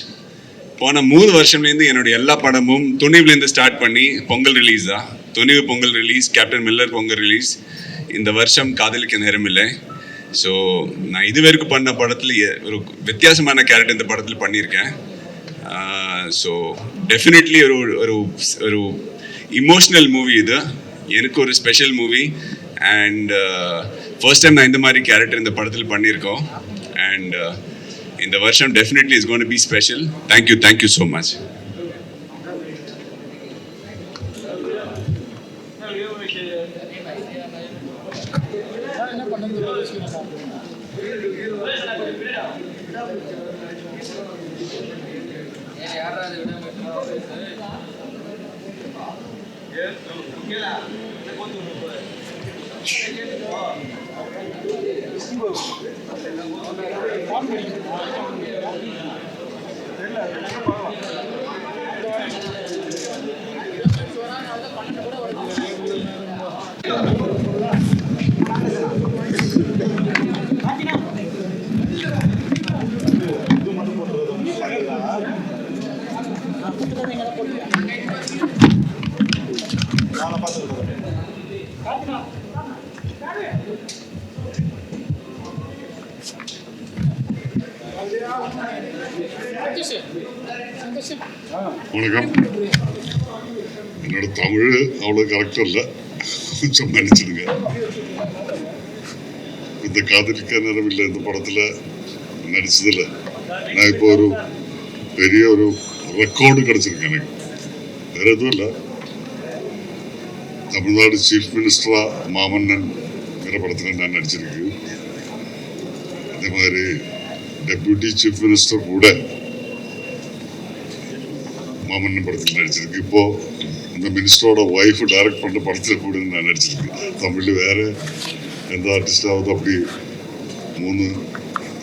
போன 3 வருஷம்லேருந்து என்னுடைய எல்லா படமும் துணிவுலேருந்து ஸ்டார்ட் பண்ணி பொங்கல் ரிலீஸ் தான். Thunivu Pongal release, captain Miller Pongal release, இந்த வருஷம் காதலிக்க நேரம் இல்லை. ஸோ நான் இது வரைக்கும் பண்ண படத்தில் ஒரு வித்தியாசமான கேரக்டர் இந்த படத்தில் பண்ணியிருக்கேன். ஸோ டெஃபினெட்லி ஒரு ஒரு ஒரு இமோஷ்னல் மூவி இது. எனக்கு ஒரு special movie. And first time நான் இந்த மாதிரி கேரக்டர் இந்த படத்தில் பண்ணியிருக்கோம். அண்ட் இந்த வருஷம் definitely is gone to be special. Thank you so much. வணக்கம். என்னோட தமிழ் அவ்வளோ கரெக்டாக இல்லை, கொஞ்சம் மன்னிச்சிடுங்க. இந்த காதலிக்க நேரம் இல்லை இந்த படத்தில் நடிச்சதில்லை. நான் இப்போ ஒரு பெரிய ஒரு ரெக்கார்டு கிடச்சிருக்கு எனக்கு. வேற எதுவும் இல்லை. தமிழ்நாடு சீஃப் மினிஸ்டரா மாமன்னன்ங்கிற படத்தில் நான் நடிச்சிருக்கு. அதே மாதிரி டெப்யூட்டி சீஃப் மினிஸ்டர் கூட மாமன்னன் படத்தில் நடிச்சிருக்கு. இப்போ இந்த மினிஸ்டரோட ஒய்ஃப் டைரக்ட் பண்ண படத்தில் கூட நான் நடிச்சிருக்கேன். தமிழில் வேற எந்த ஆர்டிஸ்டாவது அப்படி 3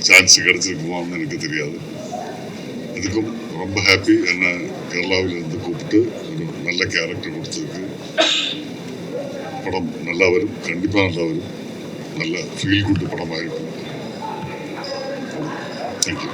சான்ஸ் கிடைச்சிருக்குமான்னு எனக்கு தெரியாது. இதுக்கும் ரொம்ப ஹாப்பி. என்னை கேரளாவிலிருந்து கூப்பிட்டு ஒரு நல்ல கேரக்டர் கொடுத்துருக்கு. படம் நல்லா வரும், கண்டிப்பாக நல்லா வரும். நல்ல ஃபீல் குட் படமாக இருக்கும். தேங்க்யூ.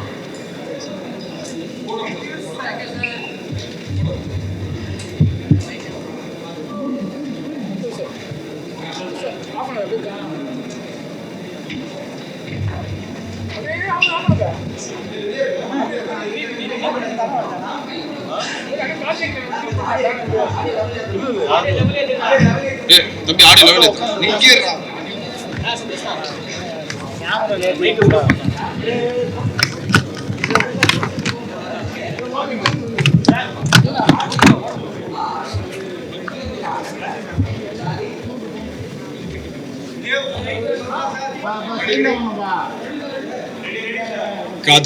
தம்பி ஆடியோ லெவல் நீங்க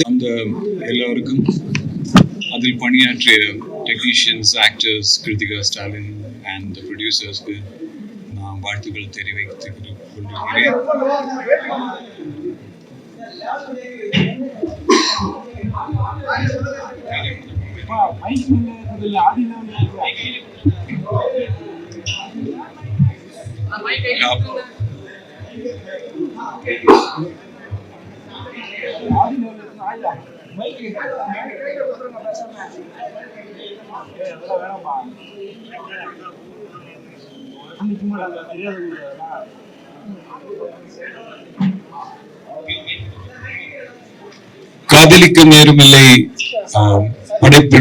அந்த எல்லாருக்கும் அதில் பணியாற்றிய technicians, actors, Kiruthiga Stalin and the ப்ரொடியூசர்ஸ்க்கு நான் வாழ்த்துக்கள் தெரிவித்துக் கொள்கிறேன். காதலிக்க நேரமில்லை படைப்பு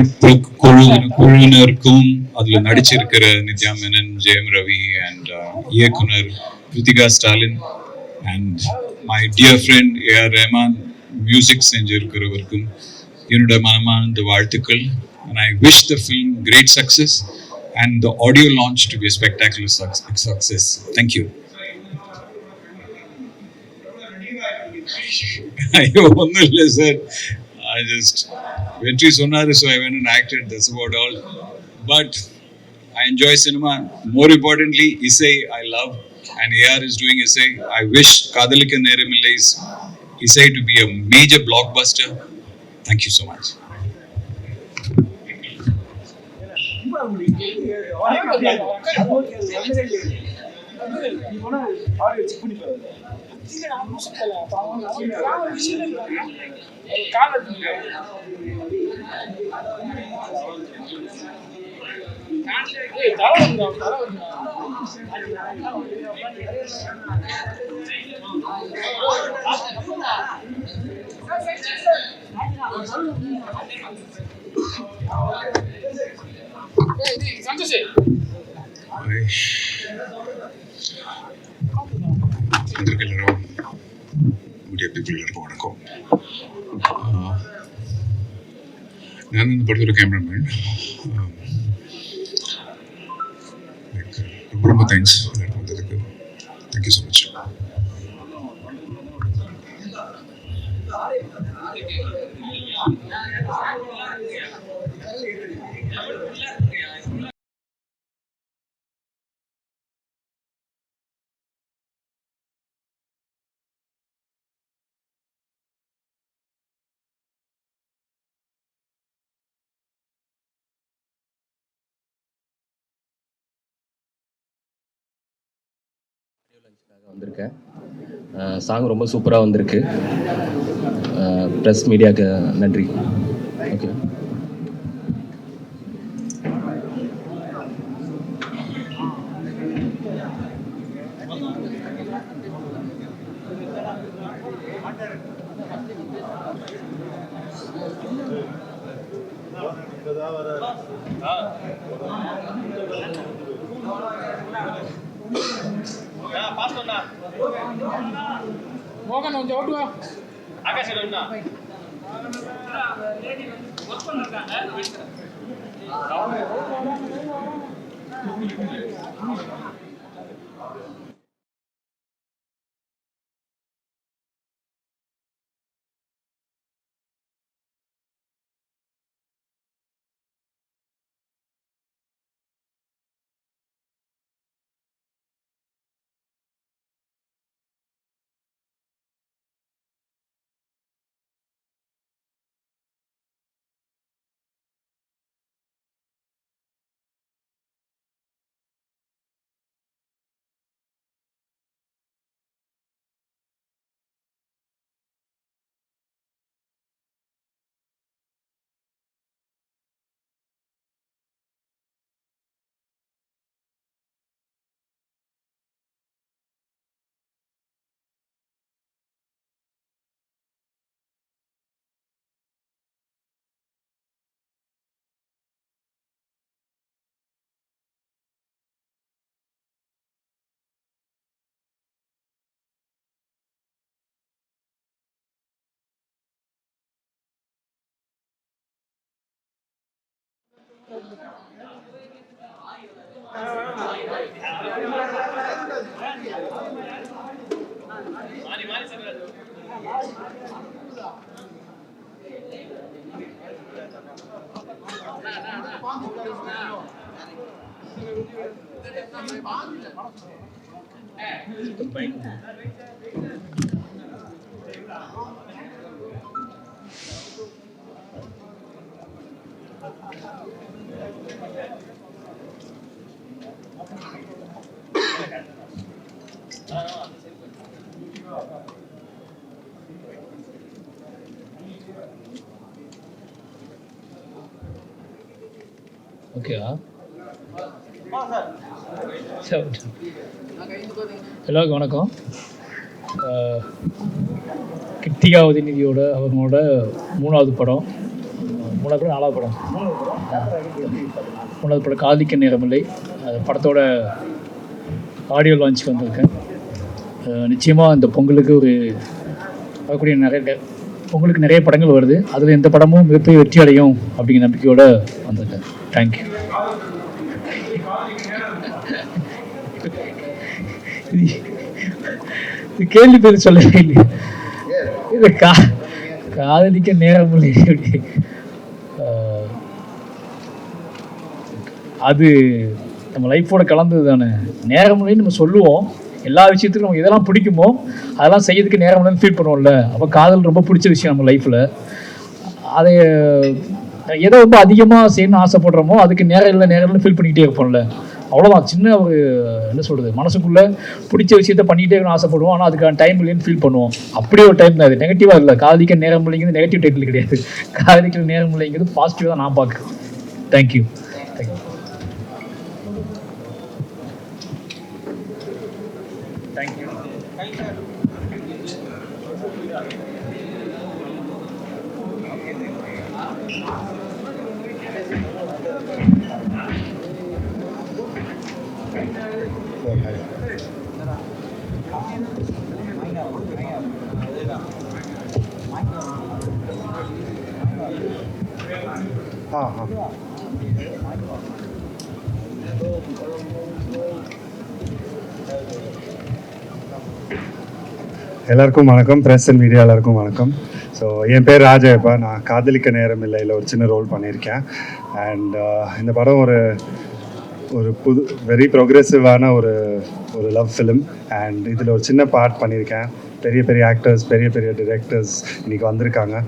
குழுவினருக்கும் அதுல நடிச்சிருக்கிற நித்யா மேனன், ஜெயம் ரவி அண்ட் இயக்குனர் Kiruthiga Stalin and my dear friend AR Rahman music செஞ்சிருக்கிறவருக்கும் என்னோட மனமார்ந்த வாழ்த்துக்கள். And I wish the film great success and the audio launch to be a spectacular success. Thank you. ஒன்றும் இல்லை சார், I just வெற்றி சொன்னாரு, so I went and acted. That's about all. But I enjoy cinema. More importantly, Isai I love. and AR is doing essay. I wish Kadhalika Neramillai's essay to be a major blockbuster. Thank you so much. நான் இந்த படத்தோட cameraman. ரொம்ப thanks எல்லாருக்கும் வந்ததுக்கு. Thank you so much. வந்திருக்கேன். Song ரொம்ப சூப்பராக வந்திருக்கு. ப்ரெஸ் மீடியாவுக்கு நன்றி. ஓகே. மோகன் கொஞ்சம் ஓட்டுவா. ஆகாஷ் ஓட்டுவா. ஓகேவா? எல்லாருக்கும் வணக்கம். கிருத்திகா உதயநிதியோட அவங்களோட மூணாவது படம் நாலாவது படம் மூணாவது படம் காதலிக்க நேரமில்லை. படத்தோட ஆடியோ லான்ச்சுக்கு வந்திருக்கேன். நிச்சயமாக இந்த பொங்கலுக்கு வரக்கூடிய பொங்கலுக்கு நிறைய படங்கள் வருது. அதில் இந்த படமும் மிகப்பெரிய வெற்றி அடையும் அப்படிங்கிற நம்பிக்கையோடு வந்திருக்கேன். தேங்க்யூ. இது கேள்வி பேர் சொல்லவே இல்லை. இது காதலிக்க நேரம் இல்லை. அது நம்ம லைஃபோட கலந்தது தானே. நேரம் இல்லைன்னு நம்ம சொல்லுவோம், எல்லா விஷயத்துக்கும் நமக்கு எதெல்லாம் பிடிக்குமோ அதெல்லாம் செய்யறதுக்கு நேரம் இல்லைன்னு ஃபீல் பண்ணுவோம்ல. அப்போ காதல் ரொம்ப பிடிச்ச விஷயம் நம்ம லைஃப்பில். அதை எதை ரொம்ப அதிகமாக செய்யணும்னு ஆசைப்படுறோமோ அதுக்கு நேரம் இல்லைன்னு ஃபீல் பண்ணிக்கிட்டே இருப்போம்ல. அவ்வளோதான். சின்ன ஒரு என்ன சொல்கிறது, மனசுக்குள்ளே பிடிச்ச விஷயத்த பண்ணிக்கிட்டே இருக்கணும்னு ஆசைப்படுவோம். ஆனால் அதுக்கான டைம் இல்லைன்னு ஃபீல் பண்ணுவோம். அப்படியே ஒரு டைம் தான். அது நெகட்டிவாக இல்லை. காதலிக்க நேரம் இல்லைங்கிறது நெகட்டிவ் டைட்டில் கிடையாது. காதலிக்கிற நேரம் இல்லைங்கிறது பாசிட்டிவாக தான் நான் பார்க்குறேன். தேங்க்யூ. எல்லாருக்கும் வணக்கம். ப்ரெஸ் அண்ட் மீடியா எல்லாருக்கும் வணக்கம். ஸோ என் பேர் ராஜயப்பா. நான் காதலிக்க நேரம் இல்லையில் ஒரு சின்ன ரோல் பண்ணியிருக்கேன். அண்ட் இந்த படம் ஒரு வெரி ப்ரோக்ரெசிவான ஒரு லவ் ஃபிலிம். அண்ட் இதில் ஒரு சின்ன பார்ட் பண்ணியிருக்கேன். பெரிய ஆக்டர்ஸ், பெரிய டிரெக்டர்ஸ் இன்றைக்கி வந்திருக்காங்க.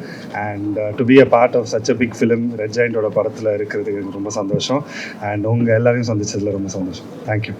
And to be a part of such a big film red ஜெயண்டோட படத்தில் இருக்கிறதுக்கு எனக்கு ரொம்ப சந்தோஷம். அண்ட் உங்கள் எல்லாரையும் சந்திச்சதில் ரொம்ப சந்தோஷம். தேங்க்யூ.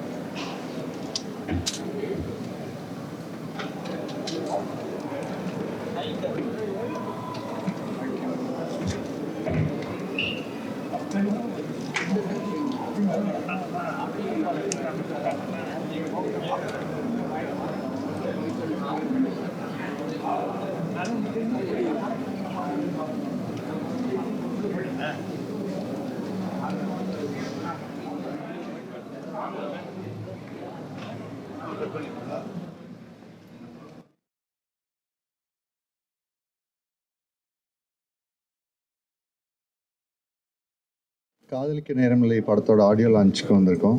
காதலிக்க நேரமில்லை படத்தோட ஆடியோ லான்ச்சுக்கு வந்திருக்கோம்.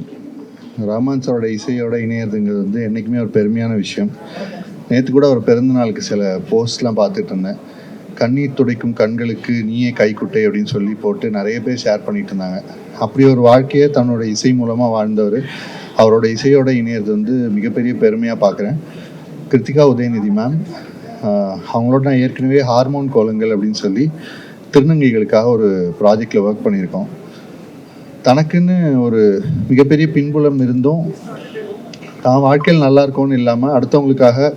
ரஹ்மான் சாரோட இசையோட இணையறதுங்கிறது வந்து என்றைக்குமே ஒரு பெருமையான விஷயம். நேற்று கூட ஒரு பிறந்தநாளுக்கு சில போஸ்ட்லாம் பார்த்துட்டு இருந்தேன். கண்ணீர் துடைக்கும் கண்களுக்கு நீயே கைக்குட்டை அப்படின்னு சொல்லி போட்டு நிறைய பேர் ஷேர் பண்ணிட்டு இருந்தாங்க. அப்படி ஒரு வாழ்க்கையை தன்னோட இசை மூலமாக வாழ்ந்தவர். அவரோட இசையோட இணையறது வந்து மிகப்பெரிய பெருமையாக பார்க்குறேன். கிருத்திகா உதயநிதி மேம், அவங்களோட நான் ஏற்கனவே ஹார்மோன் கோலங்கள் அப்படின்னு சொல்லி திருநங்கைகளுக்காக ஒரு ப்ராஜெக்டில் ஒர்க் பண்ணியிருக்கோம். தனக்குன்னு ஒரு மிகப்பெரிய பின்புலம் இருந்தும் தான் வாழ்க்கையில் நல்லா இருக்கும்னு இல்லாமல் அடுத்தவங்களுக்காக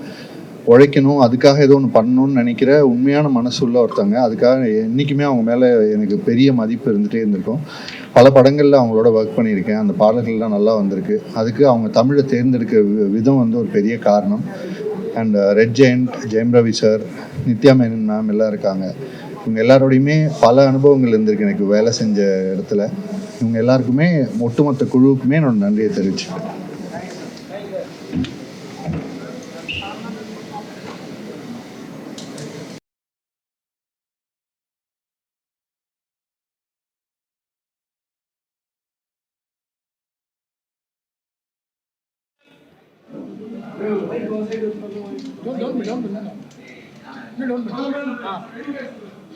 உழைக்கணும், அதுக்காக ஏதோ ஒன்று பண்ணணும்னு நினைக்கிற உண்மையான மனசு உள்ள ஒருத்தவங்க. அதுக்காக என்றைக்குமே அவங்க மேலே எனக்கு பெரிய மதிப்பு இருந்துகிட்டே இருந்திருக்கும். பல படங்களில் அவங்களோட ஒர்க் பண்ணியிருக்கேன். அந்த பாடல்கள்லாம் நல்லா வந்திருக்கு. அதுக்கு அவங்க தமிழை தேர்ந்தெடுக்க விதம் வந்து ஒரு பெரிய காரணம். And red giant, Jayam Ravi sir, Nithya Menon ma'am எல்லாம் இருக்காங்க. இவங்க எல்லாரோடையுமே பல அனுபவங்கள் இருந்திருக்கு எனக்கு வேலை செஞ்ச இடத்துல. இவங்க எல்லாருக்குமே ஒட்டுமொத்த குழுவுக்குமே என்னோட நன்றியை தெரிவிச்சுக்கிறேன்.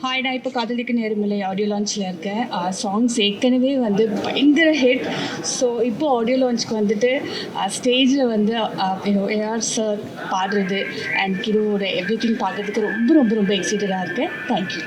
ஹாய், நான் இப்போ காதலிக்க நேரமில்லை ஆடியோ லான்ச்சில் இருக்கேன். சாங்ஸ் ஏற்கனவே வந்து பயங்கர ஹிட். ஸோ இப்போ ஆடியோ லான்ச்சுக்கு வந்துட்டு ஸ்டேஜில் வந்து ஏஆர் சார் பாடுறது அண்ட் கிரோட எவ்ரி திங் பார்க்கறதுக்கு ரொம்ப ரொம்ப ரொம்ப எக்ஸைட்டடாக இருக்கேன். தேங்க்யூ.